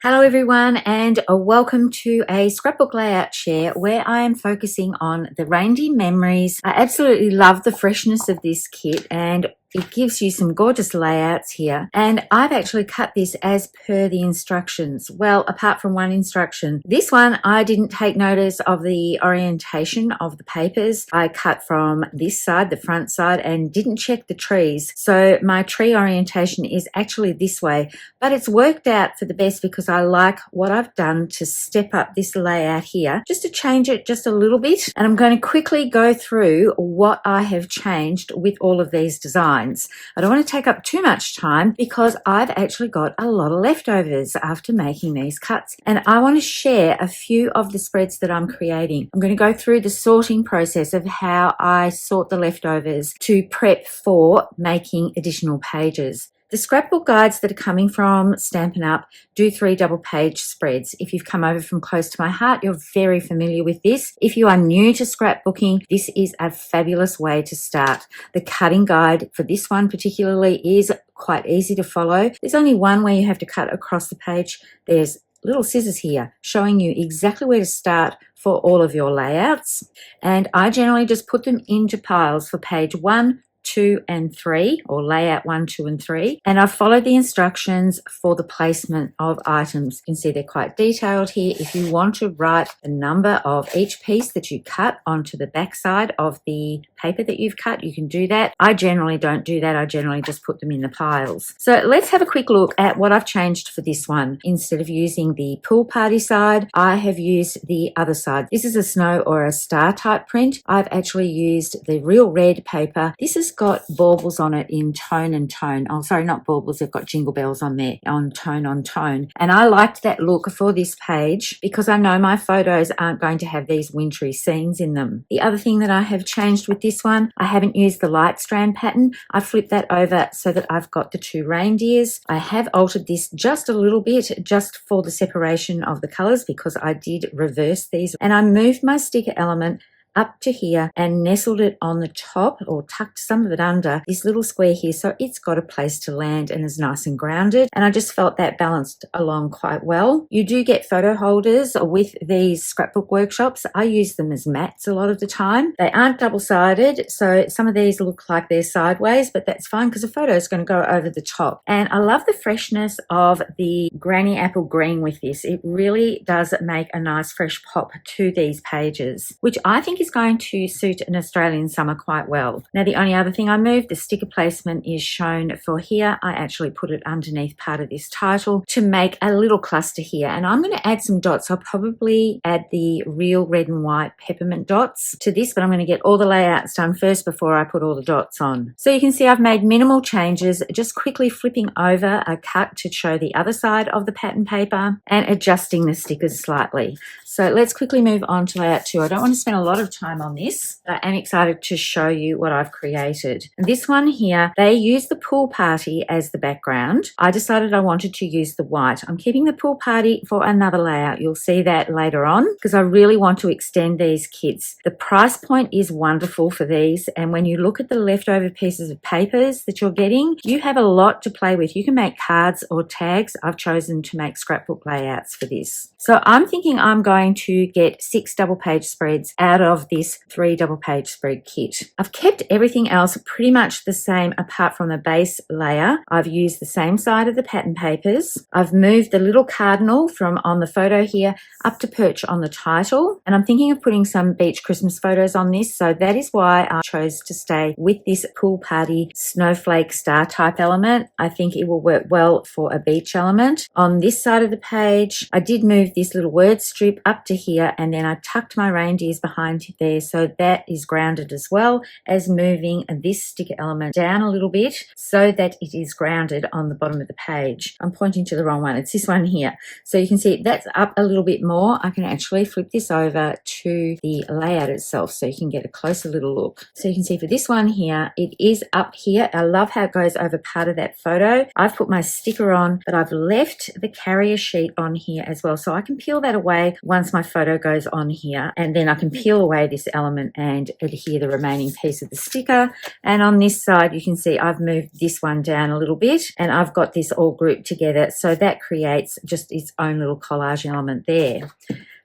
Hello everyone, and welcome to a scrapbook layout share where I am focusing on the Reindeer Memories. I absolutely love the freshness of this kit and it gives you some gorgeous layouts here, and I've actually cut this as per the instructions. Well, apart from one instruction. This one, I didn't take notice of the orientation of the papers. I cut from this side, the front side, and didn't check the trees. So my tree orientation is actually this way, but it's worked out for the best because I like what I've done to step up this layout here, just to change it just a little bit. And I'm going to quickly go through what I have changed with all of these designs. I don't want to take up too much time because I've actually got a lot of leftovers after making these cuts, and I want to share a few of the spreads that I'm creating. I'm going to go through the sorting process of how I sort the leftovers to prep for making additional pages. The scrapbook guides that are coming from Stampin Up do 3 double-page spreads. If you've come over from close to my heart, you're very familiar with this. If you are new to scrapbooking, this is a fabulous way to start. The cutting guide for this one particularly is quite easy to follow. There's only one where you have to cut across the page. There's little scissors here showing you exactly where to start for all of your layouts. And I generally just put them into piles for page 1, 2 and 3, or layout 1, 2 and 3, and I've followed the instructions for the placement of items. You can see they're quite detailed here. If you want to write the number of each piece that you cut onto the back side of the paper that you've cut, you can do that. I generally don't do that. I generally just put them in the piles. So let's have a quick look at what I've changed for this one. Instead of using the pool party side, I have used the other side. This is a snow or a star type print. I've actually used the real red paper. This is got baubles on it in tone and tone. Oh, sorry, not baubles. They've got jingle bells on there on tone on tone. And I liked that look for this page because I know my photos aren't going to have these wintry scenes in them. The other thing that I have changed with this one, I haven't used the light strand pattern. I flipped that over so that I've got the 2 reindeers. I have altered this just a little bit just for the separation of the colors because I did reverse these, and I moved my sticker element up to here and nestled it on the top, or tucked some of it under this little square here, so it's got a place to land and is nice and grounded, and I just felt that balanced along quite well. You do get photo holders with these scrapbook workshops. I use them as mats a lot of the time. They aren't double-sided, so some of these look like they're sideways, but that's fine because the photo is going to go over the top. And I love the freshness of the granny apple green with this. It really does make a nice fresh pop to these pages, which I think is going to suit an Australian summer quite well. Now, the only other thing I moved, the sticker placement is shown for here. I actually put it underneath part of this title to make a little cluster here, and I'm going to add some dots. I'll probably add the real red and white peppermint dots to this, but I'm going to get all the layouts done first before I put all the dots on. So you can see I've made minimal changes, just quickly flipping over a cut to show the other side of the pattern paper and adjusting the stickers slightly. So let's quickly move on to layout 2. I don't want to spend a lot of time on this, but I'm excited to show you what I've created. And this one here, they use the pool party as the background. I decided I wanted to use the white. I'm keeping the pool party for another layout. You'll see that later on because I really want to extend these kits. The price point is wonderful for these, and when you look at the leftover pieces of papers that you're getting, you have a lot to play with. You can make cards or tags. I've chosen to make scrapbook layouts for this. So I'm thinking I'm going to get 6 double-page spreads out of this 3 double-page spread kit. I've kept everything else pretty much the same apart from the base layer. I've used the same side of the pattern papers. I've moved the little cardinal from on the photo here up to perch on the title, and I'm thinking of putting some beach Christmas photos on this, so that is why I chose to stay with this pool party snowflake star type element. I think it will work well for a beach element. On this side of the page, I did move this little word strip up to here, and then I tucked my reindeers behind there, so that is grounded, as well as moving this sticker element down a little bit so that it is grounded on the bottom of the page. I'm pointing to the wrong one. It's this one here. So you can see that's up a little bit more. I can actually flip this over to the layout itself so you can get a closer little look. So you can see for this one here, it is up here. I love how it goes over part of that photo. I've put my sticker on, but I've left the carrier sheet on here as well, so I can peel that away once my photo goes on here, and then I can peel away away this element and adhere the remaining piece of the sticker. And on this side, you can see I've moved this one down a little bit, and I've got this all grouped together. So that creates just its own little collage element there.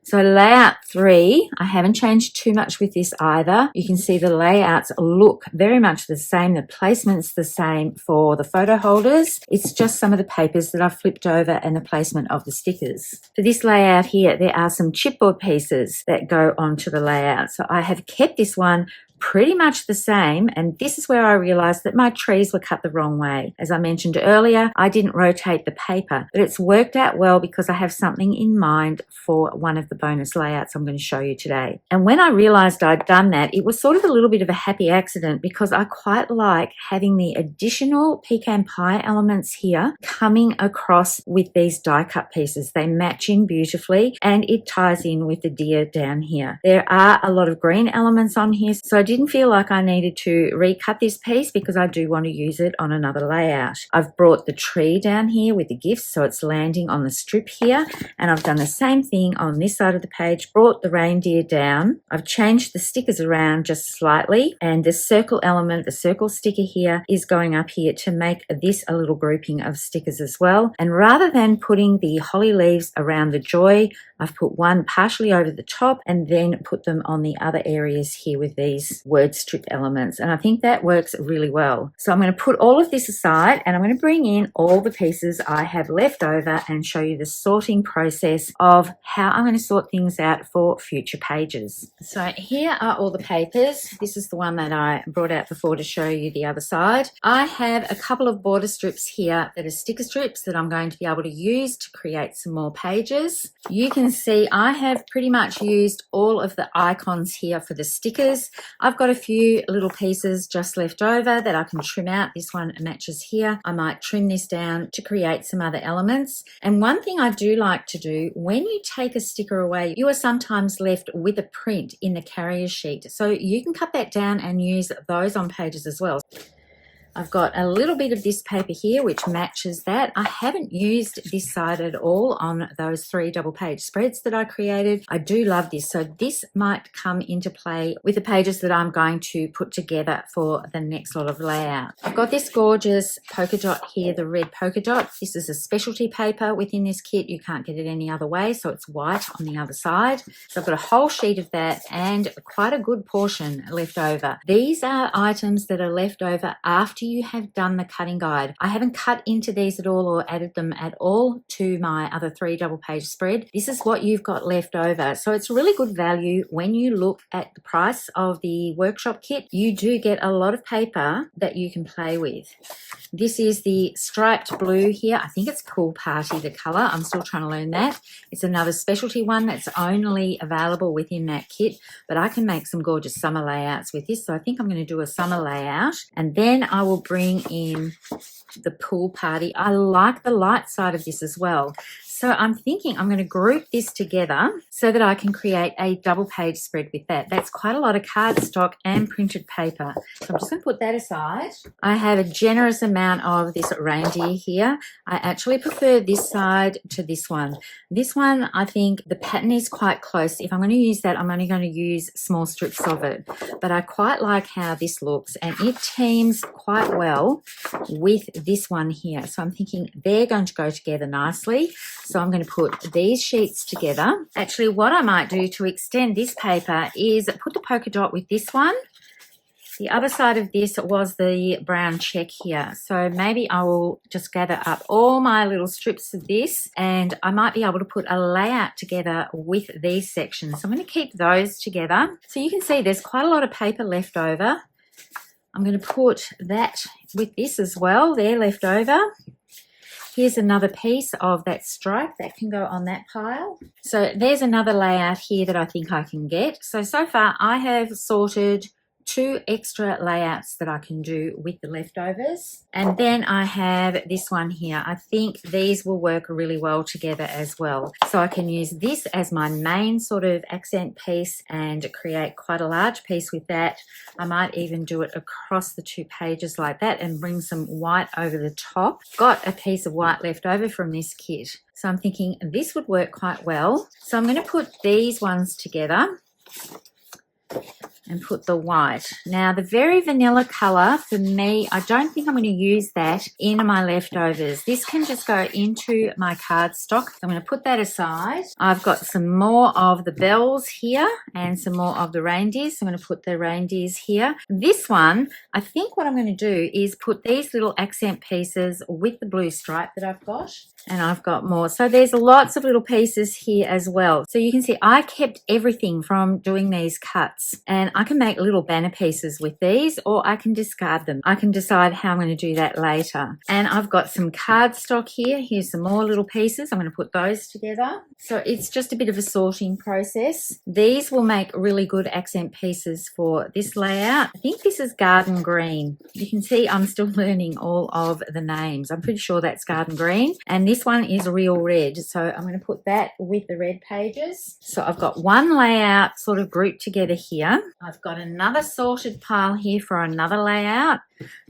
So layout 3, I haven't changed too much with this either. You can see the layouts look very much the same. The placement's the same for the photo holders. It's just some of the papers that I've flipped over and the placement of the stickers. For this layout here, there are some chipboard pieces that go onto the layout. So I have kept this one pretty much the same, and this is where I realized that my trees were cut the wrong way. As I mentioned earlier, I didn't rotate the paper, but it's worked out well because I have something in mind for one of the bonus layouts I'm going to show you today. And when I realized I'd done that, it was sort of a little bit of a happy accident because I quite like having the additional pecan pie elements here coming across with these die cut pieces. They match in beautifully, and it ties in with the deer down here. There are a lot of green elements on here, so I didn't feel like I needed to recut this piece because I do want to use it on another layout. I've brought the tree down here with the gifts, so it's landing on the strip here, and I've done the same thing on this side of the page, brought the reindeer down. I've changed the stickers around just slightly, and the circle element, the circle sticker here, is going up here to make this a little grouping of stickers as well. And rather than putting the holly leaves around the joy, I've put one partially over the top and then put them on the other areas here with these word strip elements, and I think that works really well. So I'm going to put all of this aside, and I'm going to bring in all the pieces I have left over and show you the sorting process of how I'm going to sort things out for future pages. So here are all the papers. This is the one that I brought out before to show you the other side. I have a couple of border strips here that are sticker strips that I'm going to be able to use to create some more pages. You can see I have pretty much used all of the icons here for the stickers. I've got a few little pieces just left over that I can trim out. This one matches here. I might trim this down to create some other elements. And one thing I do like to do, when you take a sticker away, you are sometimes left with a print in the carrier sheet. So you can cut that down and use those on pages as well. I've got a little bit of this paper here which matches that. I haven't used this side at all on those 3 double page spreads that I created. I do love this, so this might come into play with the pages that I'm going to put together for the next lot of layout. I've got this gorgeous polka dot here, the red polka dot. This is a specialty paper within this kit. You can't get it any other way, so it's white on the other side. So I've got a whole sheet of that and quite a good portion left over. These are items that are left over after you have done the cutting guide. I haven't cut into these at all or added them at all to my other 3 double page spread. This is what you've got left over. So it's really good value when you look at the price of the workshop kit. You do get a lot of paper that you can play with. This is the striped blue here. I think it's Pool Party, the color. I'm still trying to learn that. It's another specialty one that's only available within that kit, but I can make some gorgeous summer layouts with this. So I think I'm going to do a summer layout, and then I will bring in the Pool Party. I like the light side of this as well. So I'm thinking I'm going to group this together so that I can create a double page spread with that. That's quite a lot of cardstock and printed paper. So I'm just going to put that aside. I have a generous amount of this reindeer here. I actually prefer this side to this one. This one, I think the pattern is quite close. If I'm going to use that, I'm only going to use small strips of it. But I quite like how this looks, and it teams quite well with this one here. So I'm thinking they're going to go together nicely. So I'm going to put these sheets together. Actually, what I might do to extend this paper is put the polka dot with this one. The other side of this was the brown check here. So maybe I will just gather up all my little strips of this, and I might be able to put a layout together with these sections. So I'm going to keep those together. So you can see there's quite a lot of paper left over. I'm going to put that with this as well. They're left over. Here's another piece of that stripe that can go on that pile. So there's another layout here that I think I can get. So far I have sorted 2 extra layouts that I can do with the leftovers. And then I have this one here. I think these will work really well together as well. So I can use this as my main sort of accent piece and create quite a large piece with that. I might even do it across the 2 pages like that and bring some white over the top. Got a piece of white left over from this kit. So I'm thinking this would work quite well. So I'm going to put these ones together. and put the white. Now, the very vanilla colour, for me, I don't think I'm going to use that in my leftovers. This can just go into my cardstock. I'm going to put that aside. I've got some more of the bells here and some more of the reindeers. So I'm going to put the reindeers here. This one, I think what I'm going to do is put these little accent pieces with the blue stripe that I've got. And I've got more. So there's lots of little pieces here as well. So you can see I kept everything from doing these cuts, and I can make little banner pieces with these, or I can discard them. I can decide how I'm going to do that later. And I've got some cardstock here. Here's some more little pieces. I'm going to put those together. So it's just a bit of a sorting process. These will make really good accent pieces for this layout. I think this is garden green. You can see I'm still learning all of the names. I'm pretty sure that's garden green. And this one is real red, so I'm going to put that with the red pages. So I've got one layout sort of grouped together here. I've got another sorted pile here for another layout.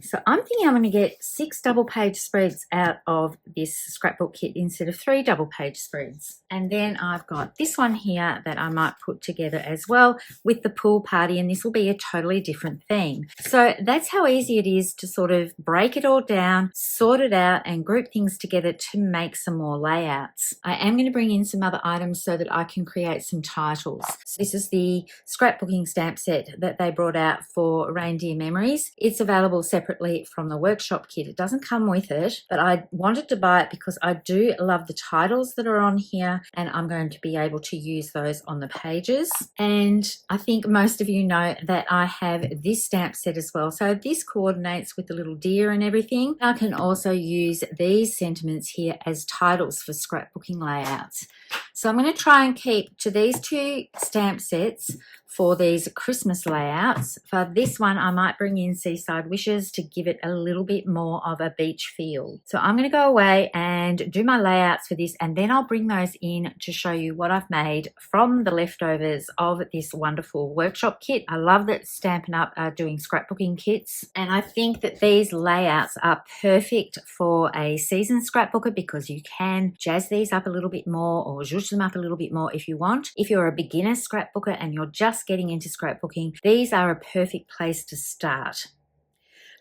So I'm thinking I'm going to get 6 double page spreads out of this scrapbook kit instead of 3 double page spreads. And then I've got this one here that I might put together as well with the pool party, and this will be a totally different theme. So that's how easy it is to sort of break it all down, sort it out, and group things together to make some more layouts. I am going to bring in some other items so that I can create some titles. So this is the scrapbooking stamp set that they brought out for Reindeer Memories. It's available separately from the workshop kit. It doesn't come with it, but I wanted to buy it because I do love the titles that are on here, and I'm going to be able to use those on the pages. And I think most of you know that I have this stamp set as well. So this coordinates with the little deer and everything. I can also use these sentiments here as titles for scrapbooking layouts. So I'm going to try and keep to these 2 stamp sets for these Christmas layouts. For this one, I might bring in Seaside Wishes to give it a little bit more of a beach feel. So I'm going to go away and do my layouts for this, and then I'll bring those in to show you what I've made from the leftovers of this wonderful workshop kit. I love that Stampin' Up are doing scrapbooking kits, and I think that these layouts are perfect for a seasoned scrapbooker because you can jazz these up a little bit more or zhuzh them up a little bit more if you want. If you're a beginner scrapbooker and you're just getting into scrapbooking, these are a perfect place to start.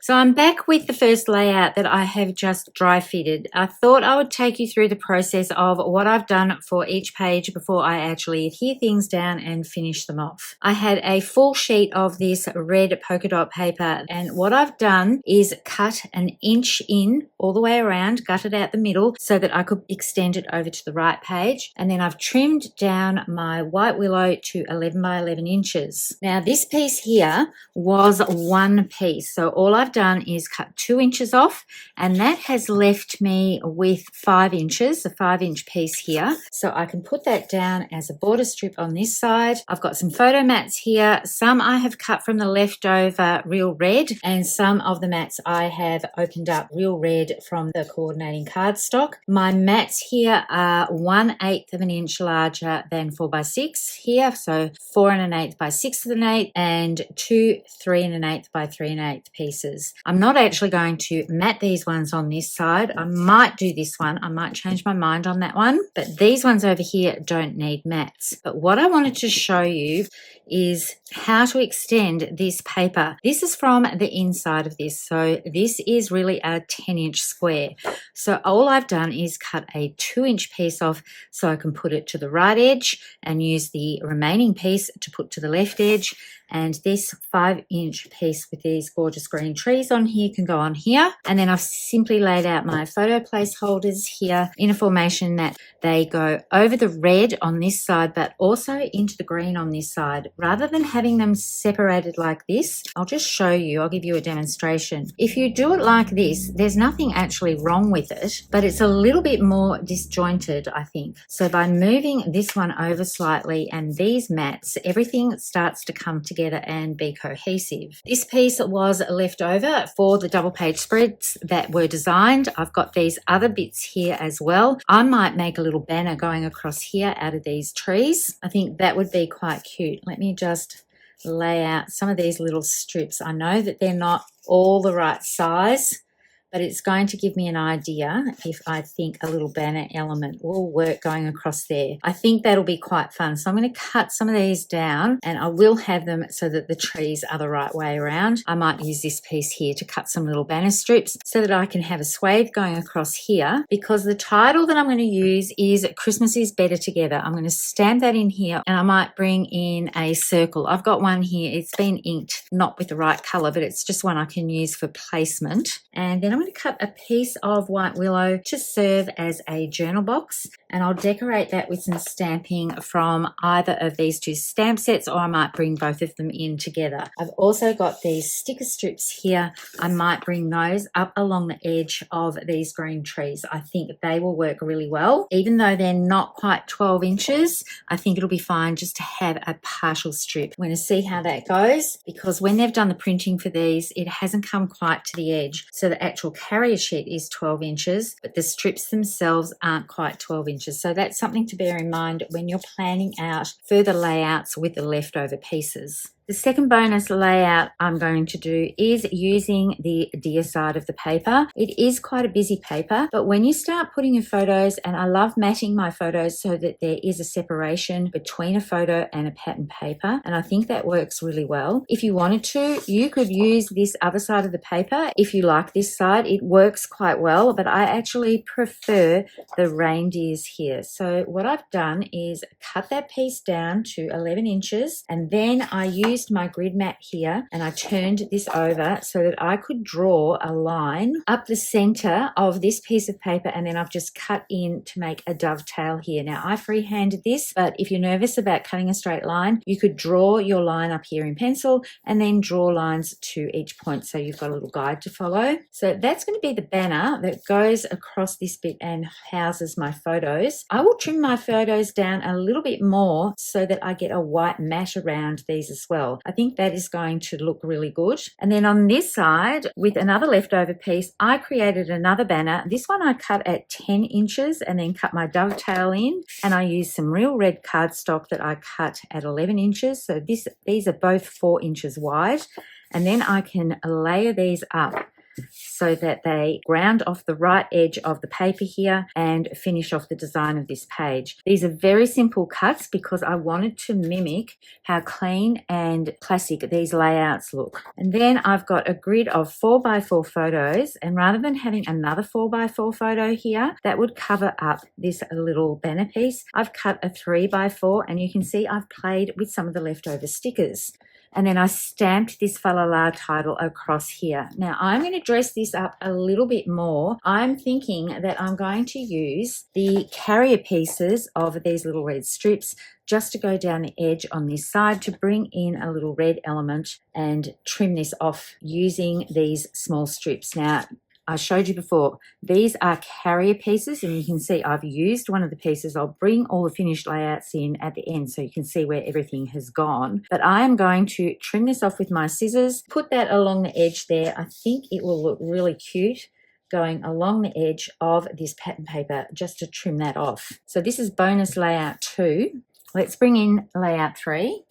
So I'm back with the first layout that I have just dry fitted. I thought I would take you through the process of what I've done for each page before I actually adhere things down and finish them off. I had a full sheet of this red polka dot paper, and what I've done is cut an inch in all the way around, gutted out the middle so that I could extend it over to the right page. And then I've trimmed down my white willow to 11 by 11 inches. Now this piece here was one piece, so all I've done is cut 2 inches off, and that has left me with 5 inches, a 5-inch piece here. So I can put that down as a border strip on this side. I've got some photo mats here. Some I have cut from the leftover real red, and some of the mats I have opened up real red from the coordinating cardstock. My mats here are 1/8 of an inch larger than 4x6 here, so 4 1/8 by 6 1/8, and 2 3 1/8 by 3 1/8 pieces. I'm not actually going to mat these ones on this side. I might do this one. I might change my mind on that one, but these ones over here don't need mats. But what I wanted to show you is how to extend this paper. This is from the inside of this, so this is really a 10-inch square. So all I've done is cut a 2-inch piece off so I can put it to the right edge and use the remaining piece to put to the left edge. And this 5-inch piece with these gorgeous green trees on here can go on here. And then I've simply laid out my photo placeholders here in a formation that they go over the red on this side, but also into the green on this side. Rather than having them separated like this, I'll just show you, I'll give you a demonstration. If you do it like this, there's nothing actually wrong with it, but it's a little bit more disjointed, I think. So by moving this one over slightly and these mats, everything starts to come together and be cohesive. This piece was left over for the double page spreads that were designed. I've got these other bits here as well. I might make a little banner going across here out of these trees. I think that would be quite cute. Let me just lay out some of these little strips. I know that they're not all the right size, but it's going to give me an idea if I think a little banner element will work going across there. I think that'll be quite fun. So I'm going to cut some of these down, and I will have them so that the trees are the right way around. I might use this piece here to cut some little banner strips so that I can have a swathe going across here, because the title that I'm going to use is Christmas is Better Together. I'm going to stamp that in here, and I might bring in a circle. I've got one here. It's been inked, not with the right color, but it's just one I can use for placement. And then I'm going to cut a piece of white willow to serve as a journal box, and I'll decorate that with some stamping from either of these two stamp sets, or I might bring both of them in together. I've also got these sticker strips here. I might bring those up along the edge of these green trees. I think they will work really well. Even though they're not quite 12 inches, I think it'll be fine just to have a partial strip. We're going to see how that goes, because when they've done the printing for these, it hasn't come quite to the edge. So the actual carrier sheet is 12 inches, but the strips themselves aren't quite 12 inches. So that's something to bear in mind when you're planning out further layouts with the leftover pieces. The second bonus layout I'm going to do is using the deer side of the paper. It is quite a busy paper, but when you start putting your photos, and I love matching my photos so that there is a separation between a photo and a pattern paper, and I think that works really well. If you wanted to, you could use this other side of the paper. If you like this side, it works quite well, but I actually prefer the reindeers here. So what I've done is cut that piece down to 11 inches, and then I used my grid mat here, and I turned this over so that I could draw a line up the center of this piece of paper, and then I've just cut in to make a dovetail here. Now I freehanded this, but if you're nervous about cutting a straight line, you could draw your line up here in pencil and then draw lines to each point, so you've got a little guide to follow. So that's going to be the banner that goes across this bit and houses my photos. I will trim my photos down a little bit more so that I get a white mat around these as well. I think that is going to look really good. And then on this side, with another leftover piece, I created another banner. This one I cut at 10 inches and then cut my dovetail in, and I used some real red cardstock that I cut at 11 inches. So these are both 4 inches wide, and then I can layer these up so that they ground off the right edge of the paper here and finish off the design of this page. These are very simple cuts because I wanted to mimic how clean and classic these layouts look. And then I've got a grid of 4x4 photos, and rather than having another 4x4 photo here that would cover up this little banner piece, I've cut a 3x4, and you can see I've played with some of the leftover stickers. And then I stamped this fa la la title across here. Now I'm going to dress this up a little bit more. I'm thinking that I'm going to use the carrier pieces of these little red strips just to go down the edge on this side to bring in a little red element and trim this off using these small strips. Now, I showed you before, these are carrier pieces, and you can see I've used one of the pieces. I'll bring all the finished layouts in at the end so you can see where everything has gone. But I am going to trim this off with my scissors, put that along the edge there. I think it will look really cute going along the edge of this pattern paper just to trim that off. So this is bonus layout 2. Let's bring in layout 3.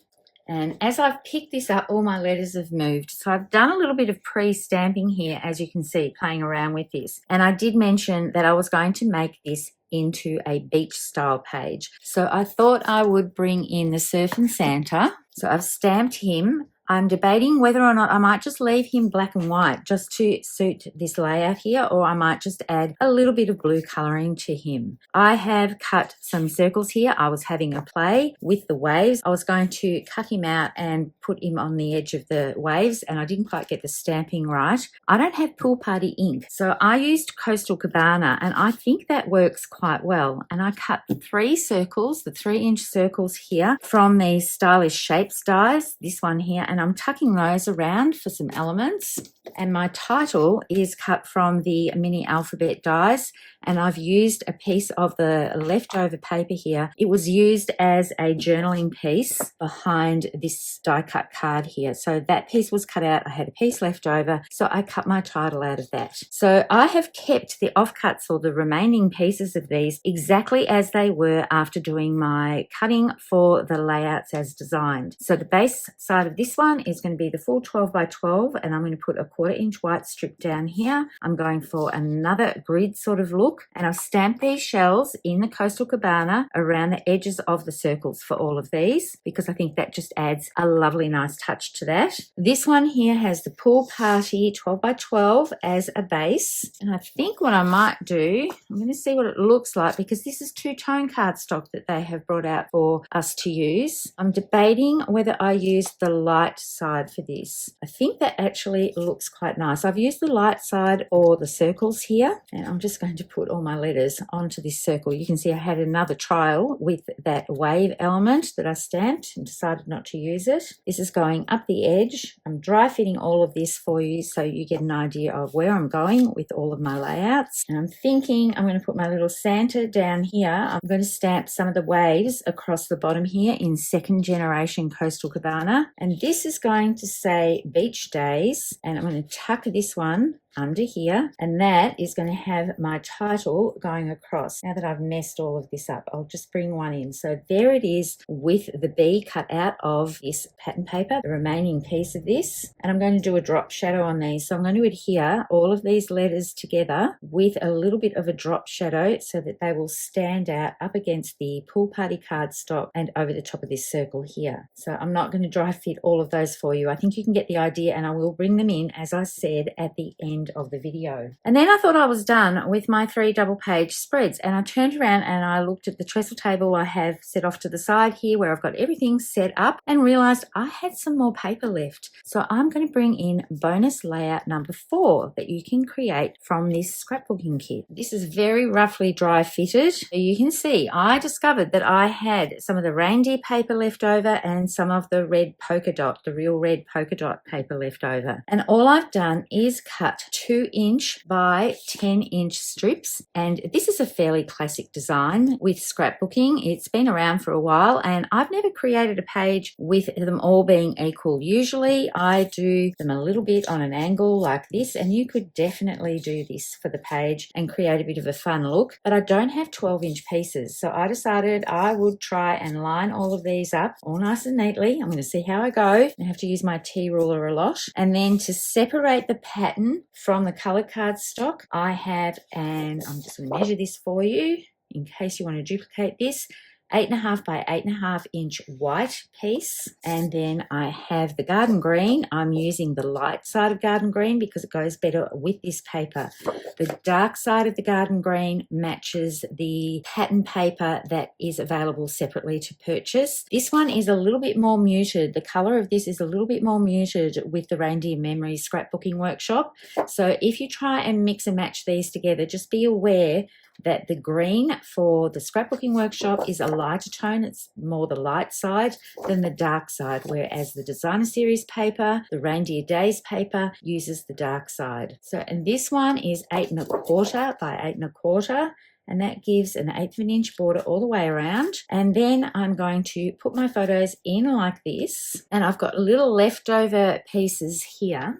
And as I've picked this up, all my letters have moved. So I've done a little bit of pre-stamping here, as you can see, playing around with this. And I did mention that I was going to make this into a beach style page. So I thought I would bring in the Surfin' Santa. So I've stamped him. I'm debating whether or not I might just leave him black and white just to suit this layout here, or I might just add a little bit of blue colouring to him. I have cut some circles here. I was having a play with the waves. I was going to cut him out and put him on the edge of the waves, and I didn't quite get the stamping right. I don't have Pool Party ink, so I used Coastal Cabana, and I think that works quite well. And I cut 3 circles, the 3-inch circles here, from these Stylish Shapes dies, this one here, and I'm tucking those around for some elements. And my title is cut from the mini alphabet dies, and I've used a piece of the leftover paper here. It was used as a journaling piece behind this die cut card here. So that piece was cut out. I had a piece left over, so I cut my title out of that. So I have kept the offcuts, or the remaining pieces of these, exactly as they were after doing my cutting for the layouts as designed. So the base side of this one one is going to be the full 12 by 12, and I'm going to put a 1/4 inch white strip down here. I'm going for another grid sort of look, and I've stamped these shells in the Coastal Cabana around the edges of the circles for all of these, because I think that just adds a lovely nice touch to that. This one here has the Pool Party 12 by 12 as a base, and I think what I might do, I'm going to see what it looks like, because this is two-tone cardstock that they have brought out for us to use. I'm debating whether I use the light side for this. I think that actually looks quite nice. I've used the light side for the circles here, and I'm just going to put all my letters onto this circle. You can see I had another trial with that wave element that I stamped and decided not to use it. This is going up the edge. I'm dry fitting all of this for you so you get an idea of where I'm going with all of my layouts. And I'm thinking I'm going to put my little Santa down here. I'm going to stamp some of the waves across the bottom here in second generation Coastal Cabana. And this is going to say Beach Days. And I'm going to tuck this one under here, and that is going to have my title going across. Now that I've messed all of this up, I'll just bring one in. So there it is with the B cut out of this pattern paper, the remaining piece of this. And I'm going to do a drop shadow on these. So I'm going to adhere all of these letters together with a little bit of a drop shadow so that they will stand out up against the Pool Party cardstock and over the top of this circle here. So I'm not going to dry fit all of those for you. I think you can get the idea, and I will bring them in, as I said, at the end of the video. And then I thought I was done with my 3 double page spreads, and I turned around and I looked at the trestle table I have set off to the side here where I've got everything set up, and realized I had some more paper left. So I'm going to bring in bonus layout number 4 that you can create from this scrapbooking kit. This is very roughly dry fitted. So you can see I discovered that I had some of the reindeer paper left over and some of the red polka dot, the real red polka dot paper left over. And all I've done is cut 2-inch by 10-inch strips, and this is a fairly classic design with scrapbooking. It's been around for a while, and I've never created a page with them all being equal. Usually I do them a little bit on an angle like this, and you could definitely do this for the page and create a bit of a fun look, but I don't have 12-inch pieces, so I decided I would try and line all of these up all nice and neatly. I'm going to see how I go. I have to use my T-ruler a lot. And then to separate the pattern from the coloured cardstock, I have, and I'm just going to measure this for you in case you want to duplicate this, 8.5 by 8.5 inch white piece. And then I have the garden green. I'm using the light side of garden green because it goes better with this paper. The dark side of the garden green matches the pattern paper that is available separately to purchase. This one is a little bit more muted. The colour of this is a little bit more muted with the Reindeer Memories Scrapbooking Workshop. So if you try and mix and match these together, just be aware that the green for the Scrapbooking Workshop is a lighter tone. It's more the light side than the dark side, whereas the Designer Series paper, the Reindeer Days paper, uses the dark side. So, and this one is 8.25 by 8.25. And that gives an 1/8 of an inch border all the way around. And then I'm going to put my photos in like this. And I've got little leftover pieces here.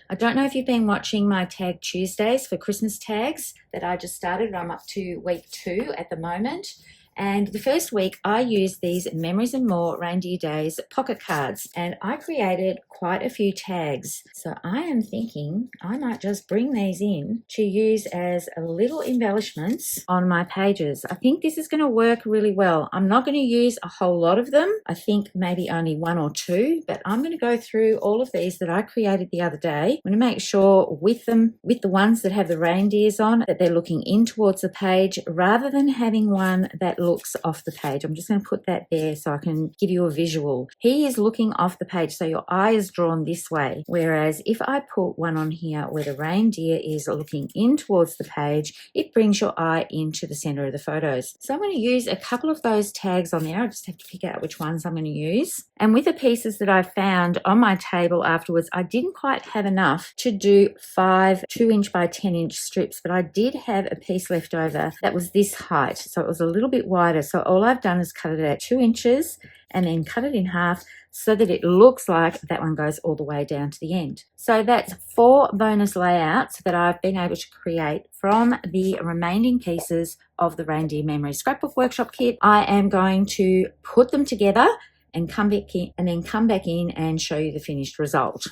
I don't know if you've been watching my Tag Tuesdays for Christmas tags that I just started. I'm up to week 2 at the moment. And the first week I used these Memories and More Reindeer Days pocket cards, and I created quite a few tags. So I am thinking I might just bring these in to use as little embellishments on my pages. I think this is going to work really well. I'm not going to use a whole lot of them. I think maybe only 1 or 2, but I'm going to go through all of these that I created the other day. I'm going to make sure with them, with the ones that have the reindeers on, that they're looking in towards the page rather than having one that looks off the page. I'm just going to put that there so I can give you a visual. He is looking off the page, so your eye is drawn this way. Whereas if I put one on here where the reindeer is looking in towards the page, it brings your eye into the center of the photos. So I'm going to use a couple of those tags on there. I just have to pick out which ones I'm going to use. And with the pieces that I found on my table afterwards, I didn't quite have enough to do 5 2-inch by 10-inch strips, but I did have a piece left over that was this height. So it was a little bit wider. So all I've done is cut it at 2 inches and then cut it in half so that it looks like that one goes all the way down to the end. So that's 4 bonus layouts that I've been able to create from the remaining pieces of the Reindeer Memories Scrapbook Workshop Kit. I am going to put them together and come back in, and then come back in and show you the finished result.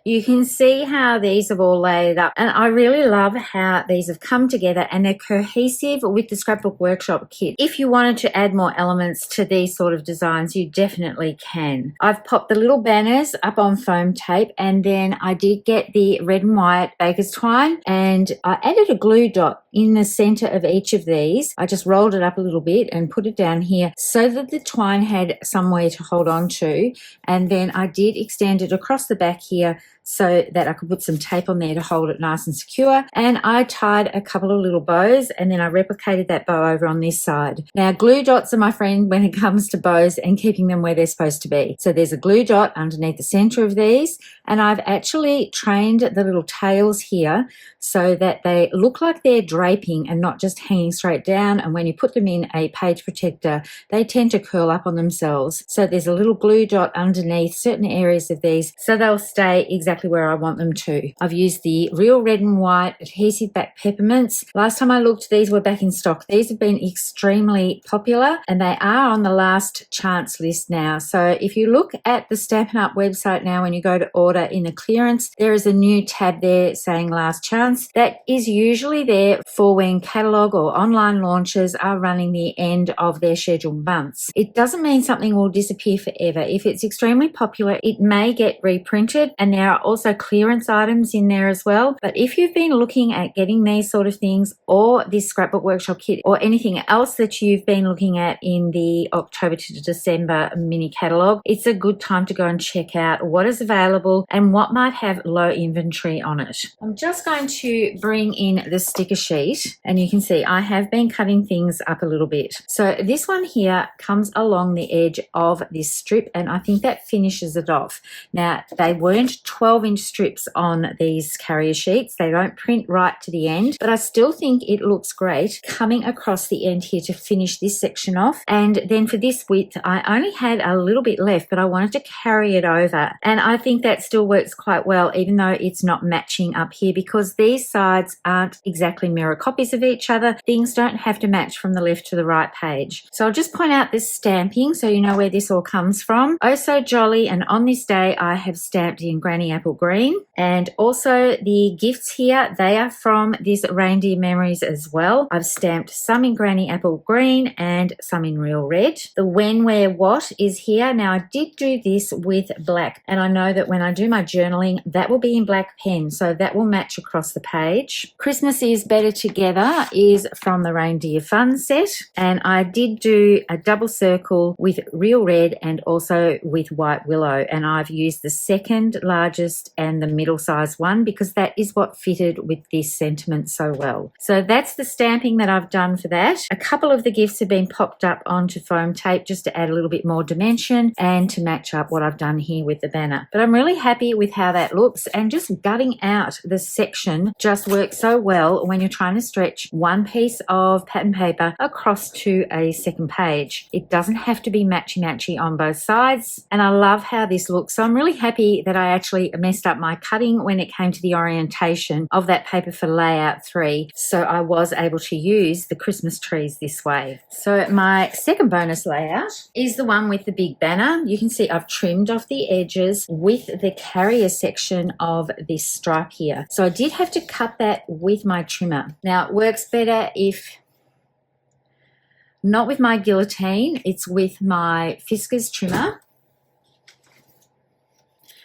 You can see how these have all laid up, and I really love how these have come together and they're cohesive with the Scrapbook Workshop kit. If you wanted to add more elements to these sort of designs, you definitely can. I've popped the little banners up on foam tape, and then I did get the red and white baker's twine, and I added a glue dot in the center of each of these. I just rolled it up a little bit and put it down here so that the twine had somewhere to hold on to, and then I did extend it across the back here so that I could put some tape on there to hold it nice and secure. And I tied a couple of little bows, and then I replicated that bow over on this side. Now, glue dots are my friend when it comes to bows and keeping them where they're supposed to be. So there's a glue dot underneath the center of these, and I've actually trained the little tails here so that they look like they're draping and not just hanging straight down. And when you put them in a page protector, they tend to curl up on themselves. So there's a little glue dot underneath certain areas of these so they'll stay exactly where I want them to. I've used the real red and white adhesive back peppermints. Last time I looked, these were back in stock. These have been extremely popular, and they are on the last chance list now. So if you look at the Stampin' Up website now, when you go to order in the clearance, there is a new tab there saying last chance. That is usually there for when catalogue or online launches are running the end of their scheduled months. It doesn't mean something will disappear forever. If it's extremely popular, it may get reprinted, and there are also clearance items in there as well. But if you've been looking at getting these sort of things, or this Scrapbook Workshop kit, or anything else that you've been looking at in the October to December mini catalogue, it's a good time to go and check out what is available and what might have low inventory on it. I'm just going to bring in the sticker sheet, and you can see I have been cutting things up a little bit. So this one here comes along the edge of this strip, and I think that finishes it off. Now, they weren't 12-inch strips on these carrier sheets. They don't print right to the end, but I still think it looks great coming across the end here to finish this section off. And then for this width, I only had a little bit left, but I wanted to carry it over. And I think that still works quite well, even though it's not matching up here, because these sides aren't exactly mirror copies of each other. Things don't have to match from the left to the right page. So I'll just point out this stamping so you know where this all comes from. Oh so jolly, and on this day I have stamped in Granny Apple Green. And also the gifts here, they are from this Reindeer Memories as well. I've stamped some in Granny Apple Green and some in Real Red. The When, Where, What is here. Now I did do this with black, and I know that when I do my journaling, that will be in black pen, so that will match across the page. Christmas is Better Together is from the Reindeer Fun set, and I did do a double circle with Real Red and also with White Willow, and I've used the second largest and the middle size one because that is what fitted with this sentiment so well. So that's the stamping that I've done for that. A couple of the gifts have been popped up onto foam tape just to add a little bit more dimension and to match up what I've done here with the banner. But I'm really happy with how that looks, and just gutting out the section just works so well when you're trying to stretch one piece of pattern paper across to a second page. It doesn't have to be matchy-matchy on both sides, and I love how this looks. So I'm really happy that I actually messed up my cutting when it came to the orientation of that paper for layout 3, so I was able to use the Christmas trees this way. So my second bonus layout is the one with the big banner. You can see I've trimmed off the edges with the carrier section of this stripe here. So I did have to cut that with my trimmer. Now it works better if not with my guillotine, it's with my Fiskars trimmer.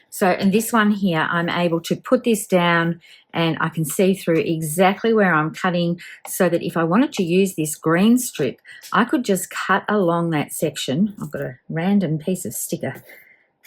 So in this one here, I'm able to put this down and I can see through exactly where I'm cutting, so that if I wanted to use this green strip, I could just cut along that section. I've got a random piece of sticker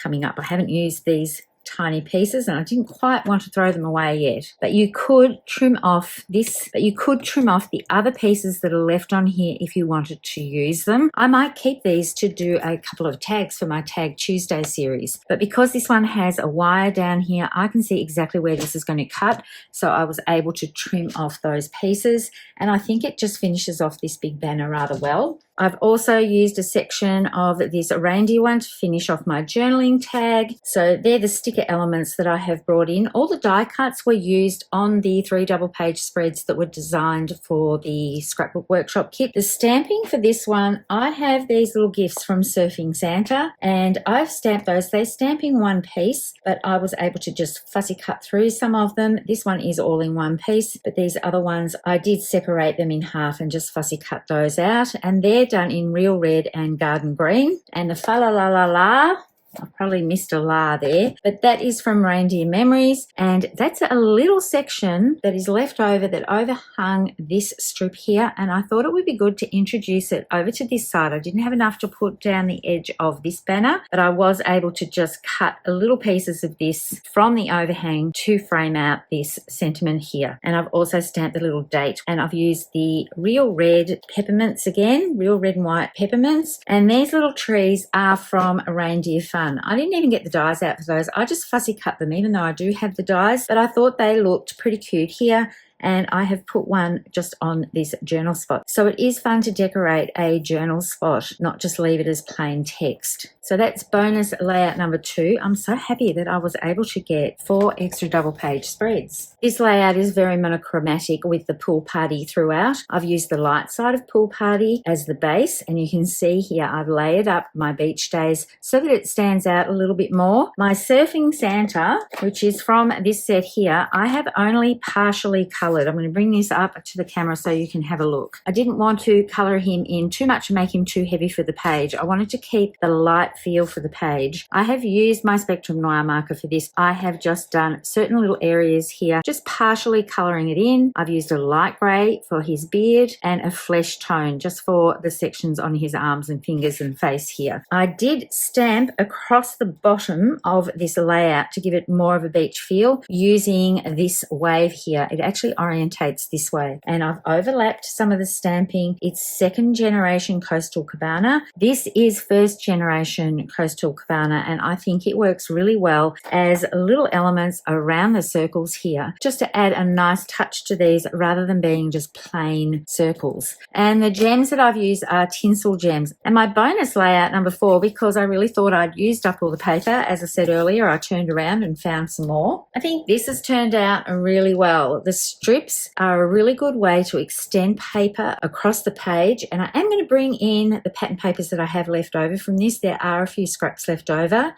coming up. I haven't used these tiny pieces and I didn't quite want to throw them away yet, but you could trim off this, but you could trim off the other pieces that are left on here if you wanted to use them. I might keep these to do a couple of tags for my Tag Tuesday series, but because this one has a wire down here, I can see exactly where this is going to cut, so I was able to trim off those pieces, and I think it just finishes off this big banner rather well. I've also used a section of this reindeer one to finish off my journaling tag. So they're the sticker elements that I have brought in. All the die cuts were used on the 3 double page spreads that were designed for the Scrapbook Workshop kit. The stamping for this one, I have these little gifts from Surfing Santa, and I've stamped those. They stamp in one piece, but I was able to just fussy cut through some of them. This one is all in one piece, but these other ones, I did separate them in half and just fussy cut those out, and they're done in real red and garden green. And the fa la la la la, I probably missed a la there, but that is from Reindeer Memories, and that's a little section that is left over that overhung this strip here, and I thought it would be good to introduce it over to this side. I didn't have enough to put down the edge of this banner, but I was able to just cut a little pieces of this from the overhang to frame out this sentiment here. And I've also stamped the little date, and I've used the real red peppermints again, real red and white peppermints, and these little trees are from Reindeer Fun. I didn't even get the dies out for those. I just fussy cut them, even though I do have the dies, but I thought they looked pretty cute here. And I have put one just on this journal spot. So it is fun to decorate a journal spot, not just leave it as plain text. So that's bonus layout number 2. I'm so happy that I was able to get 4 extra double page spreads. This layout is very monochromatic with the pool party throughout. I've used the light side of pool party as the base, and you can see here I've layered up my beach days so that it stands out a little bit more. My Surfing Santa, which is from this set here, I have only partially coloured. I'm going to bring this up to the camera so you can have a look. I didn't want to colour him in too much and make him too heavy for the page. I wanted to keep the light feel for the page. I have used my Spectrum Noir marker for this. I have just done certain little areas here, just partially colouring it in. I've used a light grey for his beard and a flesh tone just for the sections on his arms and fingers and face here. I did stamp across the bottom of this layout to give it more of a beach feel using this wave here. It actually orientates this way, and I've overlapped some of the stamping. It's 2nd generation Coastal Cabana. This is 1st generation Coastal Cabana, and I think it works really well as little elements around the circles here, just to add a nice touch to these rather than being just plain circles. And the gems that I've used are tinsel gems. And my bonus layout number 4, because I really thought I'd used up all the paper, as I said earlier, I turned around and found some more. I think this has turned out really well. The strips are a really good way to extend paper across the page, and I am going to bring in the pattern papers that I have left over from this. There are a few scraps left over.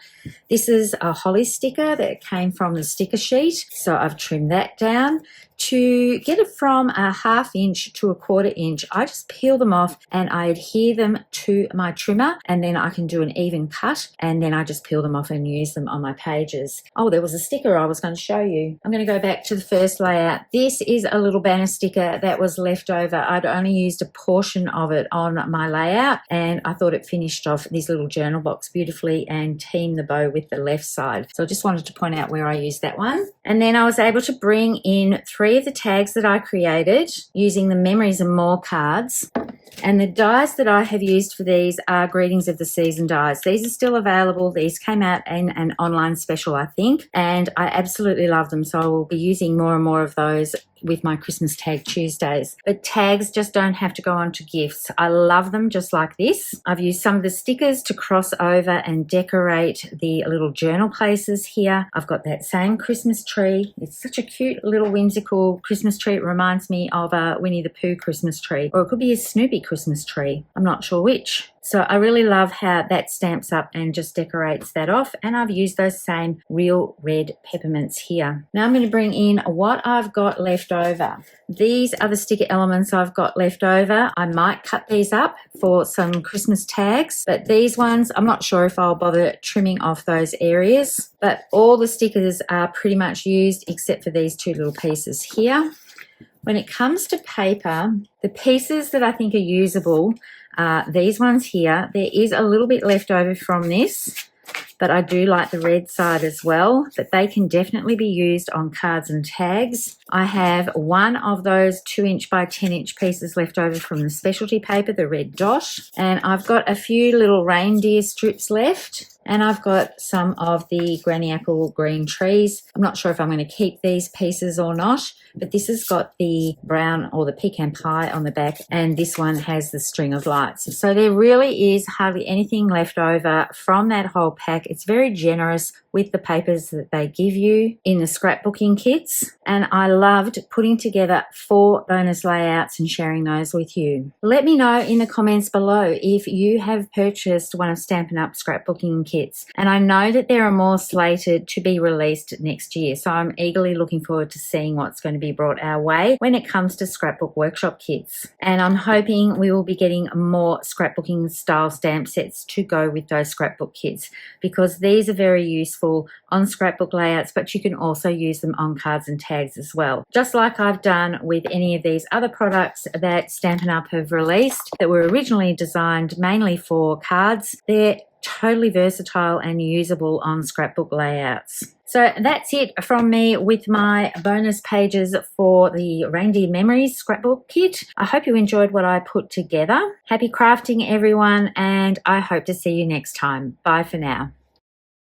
This is a holly sticker that came from the sticker sheet, so I've trimmed that down. To get it from a 1/2 inch to a 1/4 inch, I just peel them off and I adhere them to my trimmer, and then I can do an even cut, and then I just peel them off and use them on my pages. Oh, there was a sticker I was going to show you. I'm going to go back to the first layout. This is a little banner sticker that was left over. I'd only used a portion of it on my layout, and I thought it finished off this little journal box beautifully and teamed the bow with the left side. So I just wanted to point out where I used that one. And then I was able to bring in 3 of the tags that I created using the Memories and More cards. And the dies that I have used for these are Greetings of the Season dies. These are still available. These came out in an online special, I think, and I absolutely love them. So I will be using more and more of those with my Christmas Tag Tuesdays. But tags just don't have to go on to gifts. I love them just like this. I've used some of the stickers to cross over and decorate the little journal places here. I've got that same Christmas tree. It's such a cute little whimsical Christmas tree. It reminds me of a Winnie the Pooh Christmas tree, or it could be a Snoopy Christmas tree. I'm not sure which. So I really love how that stamps up and just decorates that off. And I've used those same real red peppermints here. Now I'm going to bring in what I've got left over. These are the sticker elements I've got left over. I might cut these up for some Christmas tags, but these ones, I'm not sure if I'll bother trimming off those areas. But all the stickers are pretty much used except for these 2 little pieces here. When it comes to paper, the pieces that I think are usable are these ones here. There is a little bit left over from this, but I do like the red side as well, but they can definitely be used on cards and tags. I have one of those 2" by 10" pieces left over from the specialty paper, the red dot, and I've got a few little reindeer strips left. And I've got some of the Granny Apple green trees. I'm not sure if I'm going to keep these pieces or not, but this has got the brown or the pecan pie on the back, and this one has the string of lights. So there really is hardly anything left over from that whole pack. It's very generous with the papers that they give you in the scrapbooking kits, and I loved putting together 4 bonus layouts and sharing those with you. Let me know in the comments below if you have purchased one of Stampin' Up scrapbooking kits, and I know that there are more slated to be released next year, so I'm eagerly looking forward to seeing what's going to be brought our way when it comes to scrapbook workshop kits. And I'm hoping we will be getting more scrapbooking style stamp sets to go with those scrapbook kits, because these are very useful on scrapbook layouts, but you can also use them on cards and tags as well. Just like I've done with any of these other products that Stampin' Up have released that were originally designed mainly for cards, they're totally versatile and usable on scrapbook layouts. So that's it from me with my bonus pages for the Reindeer Memories Scrapbook Kit. I hope you enjoyed what I put together. Happy crafting, everyone, and I hope to see you next time. Bye for now.